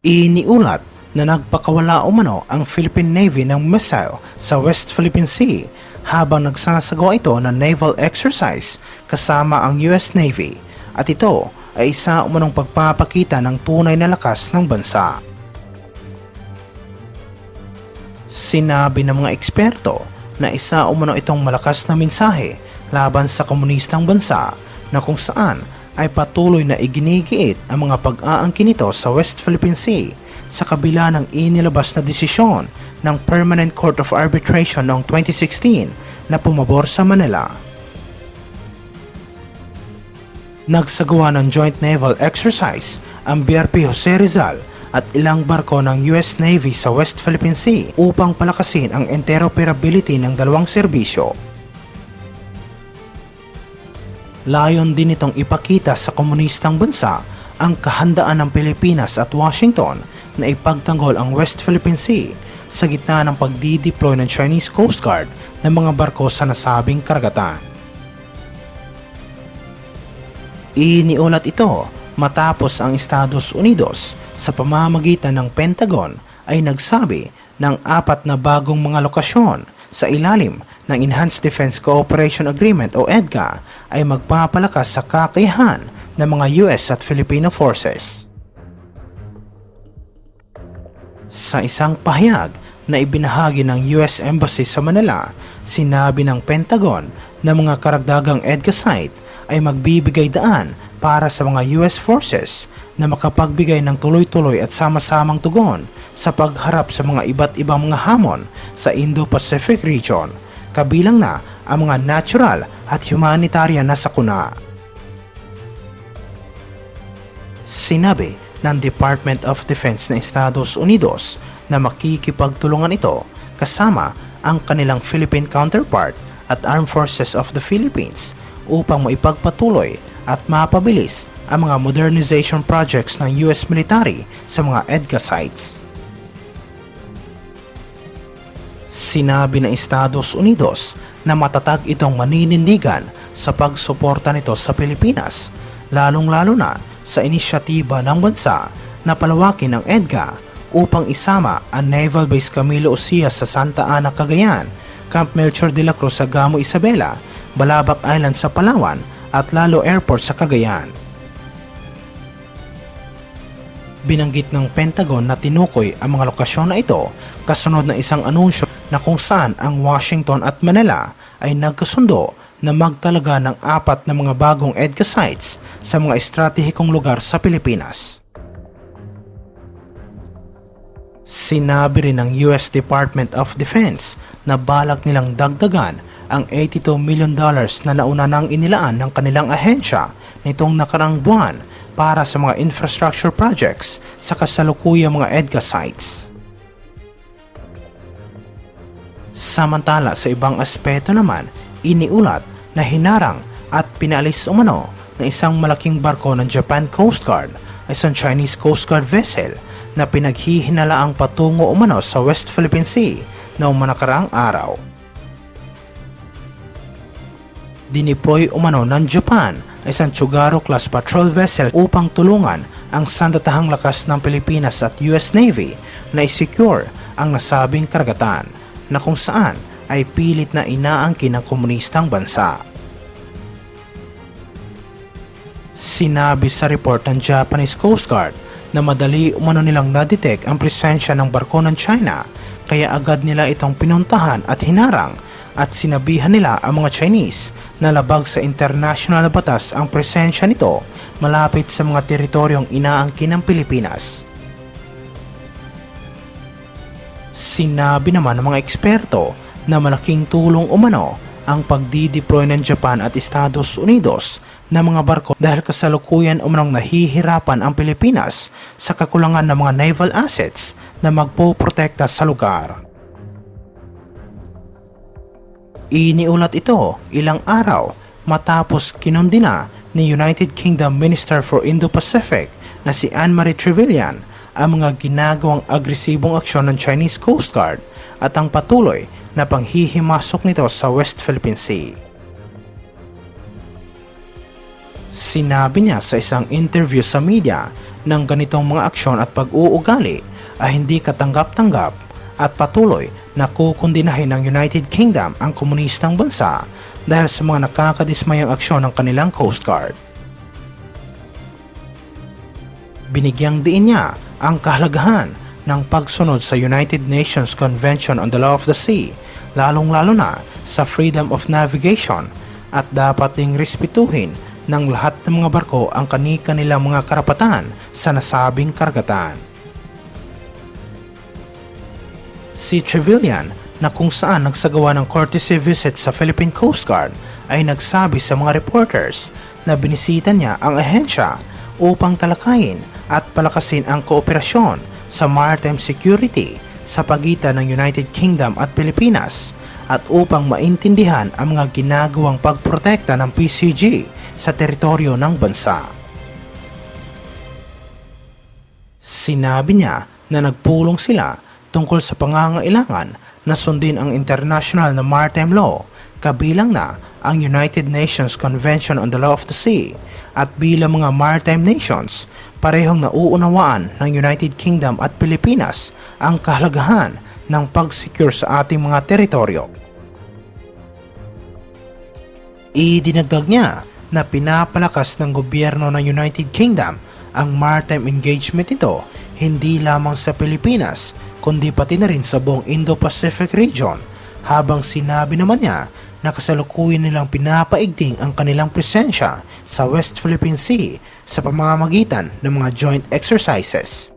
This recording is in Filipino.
Iniulat na nagpakawala umano ang Philippine Navy ng missile sa West Philippine Sea habang nagsasagawa ito ng naval exercise kasama ang US Navy, at ito ay isa umanong pagpapakita ng tunay na lakas ng bansa. Sinabi ng mga eksperto na isa umano itong malakas na mensahe laban sa komunistang bansa na kung saan ay patuloy na iginigiit ang mga pag-aangkin nito sa West Philippine Sea sa kabila ng inilabas na desisyon ng Permanent Court of Arbitration noong 2016 na pumabor sa Manila. Nagsagawa ng joint naval exercise ang BRP Jose Rizal at ilang barko ng US Navy sa West Philippine Sea upang palakasin ang interoperability ng dalawang serbisyo. Layon din itong ipakita sa komunistang bansa ang kahandaan ng Pilipinas at Washington na ipagtanggol ang West Philippine Sea sa gitna ng pagdideploy ng Chinese Coast Guard ng mga barko sa nasabing karagatan. Iniulat ito matapos ang Estados Unidos sa pamamagitan ng Pentagon ay nagsabi ng 4 na bagong mga lokasyon sa ilalim ng Enhanced Defense Cooperation Agreement o EDCA ay magpapalakas sa kakayahan ng mga US at Filipino forces. Sa isang pahayag na ibinahagi ng US Embassy sa Manila, sinabi ng Pentagon na mga karagdagang EDCA site ay magbibigay daan para sa mga US forces na makapagbigay ng tuloy-tuloy at sama-samang tugon sa pagharap sa mga iba't ibang mga hamon sa Indo-Pacific region, kabilang na ang mga natural at humanitarian na sakuna. Sinabi ng Department of Defense ng Estados Unidos na makikipagtulungan ito kasama ang kanilang Philippine counterpart at Armed Forces of the Philippines upang maipagpatuloy at mapabilis ang mga modernization projects ng US military sa mga EDCA sites. Sinabi ng Estados Unidos na matatag itong maninindigan sa pagsuporta nito sa Pilipinas, lalong-lalo na sa inisyatiba ng bansa na palawakin ang EDCA upang isama ang Naval Base Camilo Ocias sa Santa Ana, Cagayan, Camp Melchor de la Cruz sa Gamo Isabela, Balabac Island sa Palawan at Lalo Airport sa Cagayan. Binanggit ng Pentagon na tinukoy ang mga lokasyon na ito kasunod ng isang anunsyo na kung saan ang Washington at Manila ay nagkasundo na magtalaga ng 4 na mga bagong EDCA sites sa mga estratehikong lugar sa Pilipinas. Sinabi rin ng US Department of Defense na balak nilang dagdagan ang $82 million na nauna nang inilaan ng kanilang ahensya nitong nakarang buwan para sa mga infrastructure projects sa kasalukuyang mga EDCA sites. Samantala sa ibang aspeto naman, iniulat na hinarang at pinalis umano ng isang malaking barko ng Japan Coast Guard ay isang Chinese Coast Guard vessel na pinaghihinalaang patungo umano sa West Philippine Sea noong nakaraang araw. Dineploy umano ng Japan ay isang Tsugaru-class patrol vessel upang tulungan ang sandatahang lakas ng Pilipinas at US Navy na i-secure ang nasabing karagatan na kung saan ay pilit na inaangkin ng komunistang bansa. Sinabi sa report ng Japanese Coast Guard na madali umano nilang na-detect ang presensya ng barko ng China kaya agad nila itong pinuntahan at hinarang at sinabihan nila ang mga Chinese na labag sa international na batas ang presensya nito malapit sa mga teritoryong inaangkin ng Pilipinas. Sinabi naman ng mga eksperto na malaking tulong umano ang pagdideploy ng Japan at Estados Unidos na mga barko dahil kasalukuyan umanong nahihirapan ang Pilipinas sa kakulangan ng mga naval assets na magpoprotekta sa lugar. Iniulat ito ilang araw matapos kinundina ni United Kingdom Minister for Indo-Pacific na si Anne-Marie Trevelyan ang mga ginagawang agresibong aksyon ng Chinese Coast Guard at ang patuloy na panghihimasok nito sa West Philippine Sea. Sinabi niya sa isang interview sa media ng ganitong mga aksyon at pag-uugali ay hindi katanggap-tanggap at patuloy na kukundinahin ng United Kingdom ang komunistang bansa dahil sa mga nakakadismayang aksyon ng kanilang Coast Guard. Binigyang diin niya ang kahalagahan ng pagsunod sa United Nations Convention on the Law of the Sea, lalong-lalo na sa freedom of navigation, at dapat ding respetuhin ng lahat ng mga barko ang kani-kanilang mga karapatan sa nasabing karagatan. Si Trevelyan, na kung saan nagsagawa ng courtesy visit sa Philippine Coast Guard, ay nagsabi sa mga reporters na binisita niya ang ahensya upang talakayin at palakasin ang kooperasyon sa maritime security sa pagitan ng United Kingdom at Pilipinas at upang maintindihan ang mga ginagawang pagprotekta ng PCG sa teritoryo ng bansa. Sinabi niya na nagpulong sila tungkol sa pangangailangan na sundin ang international na maritime law, kabilang na ang United Nations Convention on the Law of the Sea, at bilang mga maritime nations, parehong nauunawaan ng United Kingdom at Pilipinas ang kahalagahan ng pag-secure sa ating mga teritoryo. Idinagdag niya na pinapalakas ng gobyerno ng United Kingdom ang maritime engagement nito hindi lamang sa Pilipinas kundi pati na rin sa buong Indo-Pacific region, habang sinabi naman niya na kasalukuyan nilang pinapaigting ang kanilang presensya sa West Philippine Sea sa pamamagitan ng mga joint exercises.